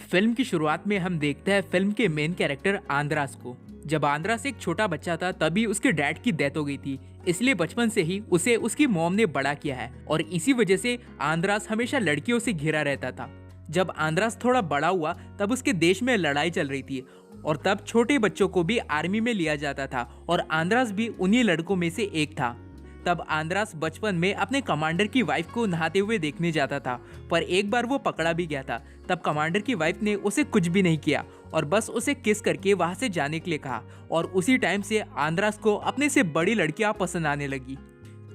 Film की शुरुआत में हम देखते हैं फिल्म के मेन कैरेक्टर आंद्रास को। जब आंद्रास एक छोटा बच्चा था तभी उसके डैड की डेथ हो गई थी, इसलिए बचपन से ही उसे उसकी मॉम ने बड़ा किया है और इसी वजह से आंद्रास हमेशा लड़कियों से घिरा रहता था। जब आंद्रास थोड़ा बड़ा हुआ तब उसके देश में लड़ाई चल रही थी और तब छोटे बच्चों को भी आर्मी में लिया जाता था और आंद्रास भी उन्हीं लड़कों में से एक था। तब आंद्रास बचपन में अपने कमांडर की वाइफ को नहाते हुए देखने जाता था, पर एक बार वो पकड़ा भी गया था। तब कमांडर की वाइफ ने उसे कुछ भी नहीं किया और बस उसे किस करके वहां से जाने के लिए कहा और उसी टाइम से आंद्रास को अपने से बड़ी लड़कियां पसंद आने लगी।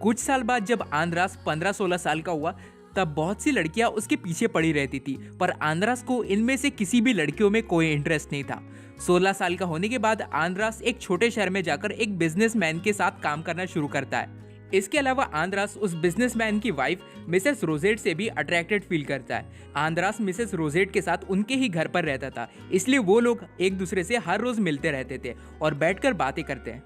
कुछ साल बाद जब आंद्रास 15-16 साल का हुआ तब बहुत सी लड़कियां उसके पीछे पड़ी रहती थी, पर आंद्रास को इनमें से किसी भी लड़कियों में कोई इंटरेस्ट नहीं था। 16 साल का होने के बाद आंद्रास एक छोटे शहर में जाकर एक बिजनेसमैन के साथ काम करना शुरू करता है। इसके अलावा आंद्रास उस बिजनेसमैन की वाइफ मिसेस रोजेट से भी अट्रैक्टेड फील करता है। आंद्रास मिसेस रोजेट के साथ उनके ही घर पर रहता था, इसलिए वो लोग एक दूसरे से हर रोज मिलते रहते थे और बैठकर बातें करते हैं।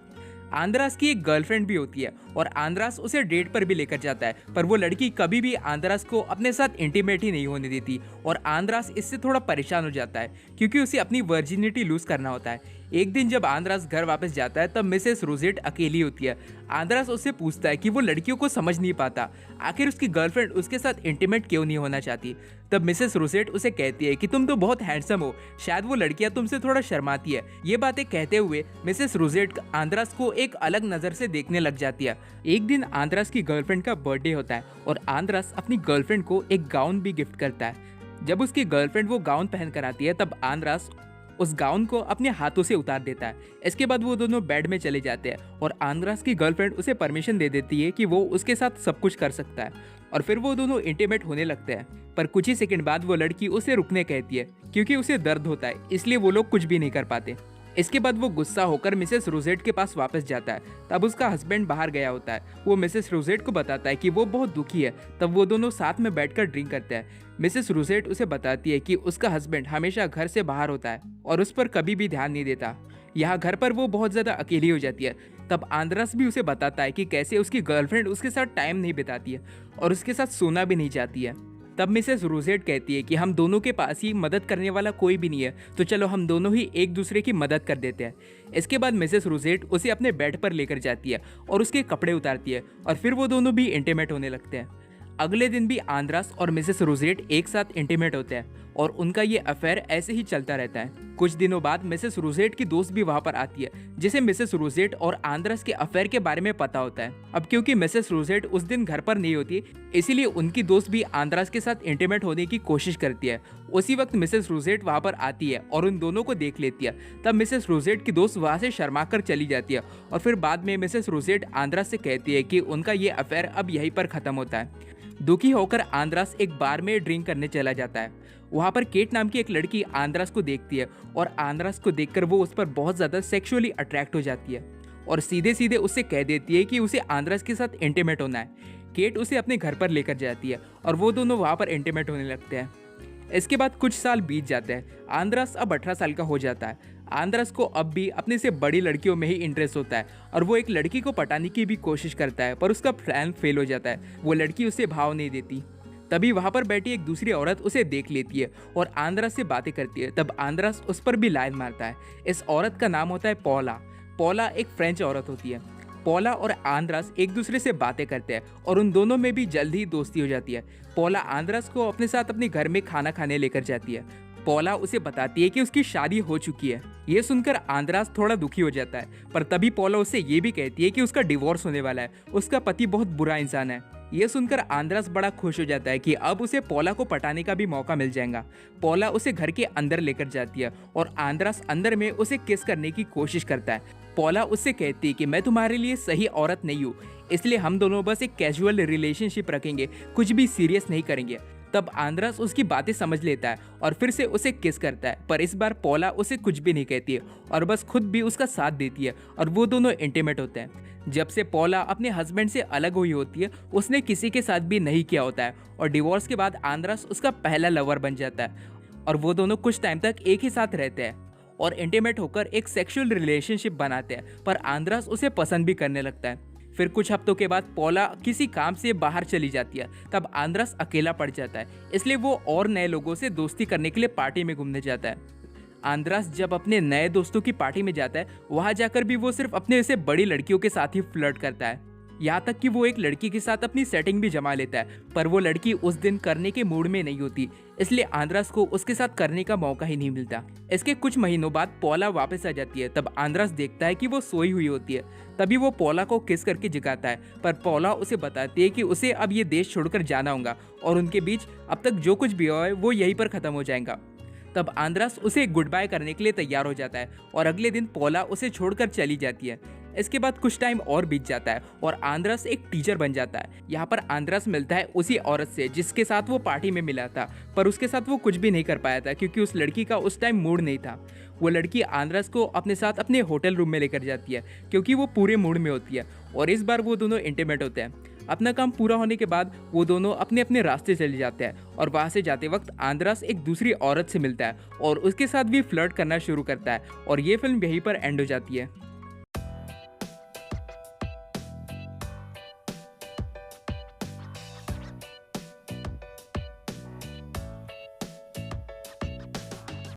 आंद्रास की एक गर्लफ्रेंड भी होती है और आंद्रास उसे डेट पर भी लेकर जाता है, पर वो लड़की कभी भी आंद्रास को अपने साथ इंटीमेट ही नहीं होने देती और आंद्रास इससे थोड़ा परेशान हो जाता है क्योंकि उसे अपनी वर्जिनिटी लूज करना होता है। एक दिन जब आंद्रास घर वापस जाता है तब मिसेस रोजेट अकेली होती है। आंद्रास उससे पूछता है कि वो लड़कियों को समझ नहीं पाता, आखिर उसकी गर्लफ्रेंड उसके साथ इंटीमेट क्यों नहीं होना चाहती। तब मिसेस रोजेट उसे कहती है कि तुम तो बहुत हैंडसम हो, शायद वो लड़कियां तुमसे थोड़ा शर्माती है। ये बातें कहते हुए मिसेस रोजेट आंद्रास को एक अलग नजर से देखने लग जाती है। एक दिन आंद्रास की गर्लफ्रेंड का बर्थडे होता है और आंद्रास अपनी गर्लफ्रेंड को एक गाउन भी गिफ्ट करता है। जब उसकी गर्लफ्रेंड वो गाउन पहन कर आती है तब आंद्रास उस गाउन को अपने हाथों से उतार देता है। इसके बाद वो दोनों बेड में चले जाते हैं और आंद्रास की गर्लफ्रेंड उसे परमिशन दे देती है कि वो उसके साथ सब कुछ कर सकता है और फिर वो दोनों इंटीमेट होने लगते हैं। पर कुछ ही सेकंड बाद वो लड़की उसे रुकने कहती है क्योंकि उसे दर्द होता है, इसलिए वो लोग कुछ भी नहीं कर पाते। इसके बाद वो गुस्सा होकर मिसेस रोजेट के पास वापस जाता है। तब उसका हस्बैंड बाहर गया होता है। वो मिसेस रोजेट को बताता है कि वो बहुत दुखी है। तब वो दोनों साथ में बैठकर ड्रिंक करते हैं। मिसेस रोजेट उसे बताती है कि उसका हस्बैंड हमेशा घर से बाहर होता है और उस पर कभी भी ध्यान नहीं देता। यहाँ घर पर वो बहुत ज़्यादा अकेली हो जाती है। तब आंद्रास भी उसे बताता है कि कैसे उसकी गर्लफ्रेंड उसके साथ टाइम नहीं बिताती है और उसके साथ सोना भी नहीं चाहती है। तब मिसेस रोजेट कहती है कि हम दोनों के पास ही मदद करने वाला कोई भी नहीं है, तो चलो हम दोनों ही एक दूसरे की मदद कर देते हैं। इसके बाद मिसेस रोजेट उसे अपने बेड पर लेकर जाती है और उसके कपड़े उतारती है और फिर वो दोनों भी इंटीमेट होने लगते हैं। अगले दिन भी आंद्रास और मिसेस रोजेट एक साथ इंटीमेट होते हैं और उनका ये अफेयर ऐसे ही चलता रहता है। कुछ दिनों बाद मिसेस रोजेट की दोस्त भी वहां पर आती है जिसे मिसेस रोजेट और आंद्रास के अफेयर के बारे में पता होता है। अब क्योंकि मिसेस रोजेट उस दिन घर पर नहीं होती, इसीलिए उनकी दोस्त भी आंद्रास के साथ इंटीमेट होने की कोशिश करती है। उसी वक्त मिसेस रोजेट वहां पर आती है और उन दोनों को देख लेती है। तब मिसेस रोजेट की दोस्त वहां से शर्मा कर चली जाती है और फिर बाद में मिसेस रोजेट आंद्रास से कहती है कि उनका ये अफेयर अब यहीं पर खत्म होता है। दुखी होकर आंद्रास एक बार में ड्रिंक करने चला जाता है। वहां पर केट नाम की एक लड़की आंद्रास को देखती है और आंद्रास को देखकर वो उस पर बहुत ज्यादा सेक्सुअली अट्रैक्ट हो जाती है और सीधे सीधे उससे कह देती है कि उसे आंद्रास के साथ इंटीमेट होना है। केट उसे अपने घर पर लेकर जाती है और वो दोनों वहां पर इंटीमेट होने लगते हैं। इसके बाद कुछ साल बीत जाते हैं। आंद्रास अब 18 साल का हो जाता है। आंद्रास को अब भी अपने से बड़ी लड़कियों में ही इंटरेस्ट होता है और वो एक लड़की को पटाने की भी कोशिश करता है, पर उसका प्लान फेल हो जाता है। वो लड़की उसे भाव नहीं देती। तभी वहां पर बैठी एक दूसरी औरत उसे देख लेती है और आंद्रास से बातें करती है। तब आंद्रास उस पर भी लाइन मारता है। इस औरत का नाम होता है पौला। पौला एक फ्रेंच औरत होती है। पौला और आंद्रास एक दूसरे से बातें करते हैं और उन दोनों में भी जल्दी ही दोस्ती हो जाती है। पौला आंद्रास को अपने साथ अपने घर में खाना खाने लेकर जाती है। पौला उसे बताती है कि उसकी शादी हो चुकी है। ये सुनकर आंद्रास थोड़ा दुखी हो जाता है, पर तभी पौला उससे ये भी कहती है कि उसका डिवोर्स होने वाला है, उसका पति बहुत बुरा इंसान है। ये सुनकर आंद्रास बड़ा खुश हो जाता है कि अब उसे पौला को पटाने का भी मौका मिल जाएगा। पौला उसे घर के अंदर लेकर जाती है और आंद्रास अंदर में उसे किस करने की कोशिश करता है। पौला उससे कहती है कि मैं तुम्हारे लिए सही औरत नहीं हूँ, इसलिए हम दोनों बस एक कैजुअल रिलेशनशिप रखेंगे, कुछ भी सीरियस नहीं करेंगे। तब आंद्रास उसकी बातें समझ लेता है और फिर से उसे किस करता है, पर इस बार पौला उसे कुछ भी नहीं कहती है और बस खुद भी उसका साथ देती है और वो दोनों इंटीमेट होते हैं। जब से पौला अपने हस्बैंड से अलग हुई होती है, उसने किसी के साथ भी नहीं किया होता है और डिवोर्स के बाद आंद्रास उसका पहला लवर बन जाता है और वो दोनों कुछ टाइम तक एक ही साथ रहते हैं और इंटीमेट होकर एक सेक्सुअल रिलेशनशिप बनाते हैं, पर आंद्रास उसे पसंद भी करने लगता है। फिर कुछ हफ्तों के बाद पॉला किसी काम से बाहर चली जाती है। तब आंद्रास अकेला पड़ जाता है, इसलिए वो और नए लोगों से दोस्ती करने के लिए पार्टी में घूमने जाता है। आंद्रास जब अपने नए दोस्तों की पार्टी में जाता है, वहां जाकर भी वो सिर्फ अपने से बड़ी लड़कियों के साथ ही फ्लर्ट करता है। यहाँ तक कि वो एक लड़की के साथ अपनी सेटिंग भी जमा लेता है, पर वो लड़की उस दिन करने के मूड में नहीं होती, इसलिए आंद्रास को उसके साथ करने का मौका ही नहीं मिलता। इसके कुछ महीनों बाद पॉला वापस आ जाती है। तब आंद्रास देखता है कि वो सोई हुई होती है। तभी वो पॉला को किस करके जगाता है, पर पॉला उसे बताती है कि उसे अब ये देश छोड़कर जाना होगा और उनके बीच अब तक जो कुछ भी हुआ है वो यहीं पर खत्म हो जाएगा। तब आंद्रास उसे गुड बाय करने के लिए तैयार हो जाता है और अगले दिन पॉला उसे छोड़कर चली जाती है। इसके बाद कुछ टाइम और बीत जाता है और आंद्रास एक टीचर बन जाता है। यहाँ पर आंद्रास मिलता है उसी औरत से जिसके साथ वो पार्टी में मिला था, पर उसके साथ वो कुछ भी नहीं कर पाया था क्योंकि उस लड़की का उस टाइम मूड नहीं था। वो लड़की आंद्रास को अपने साथ अपने होटल रूम में लेकर जाती है क्योंकि वो पूरे मूड में होती है और इस बार वो दोनों इंटीमेट होते हैं। अपना काम पूरा होने के बाद वो दोनों अपने अपने रास्ते चले जाते हैं और वहाँ से जाते वक्त आंद्रास एक दूसरी औरत से मिलता है और उसके साथ भी फ्लर्ट करना शुरू करता है और ये फिल्म यहीं पर एंड हो जाती है।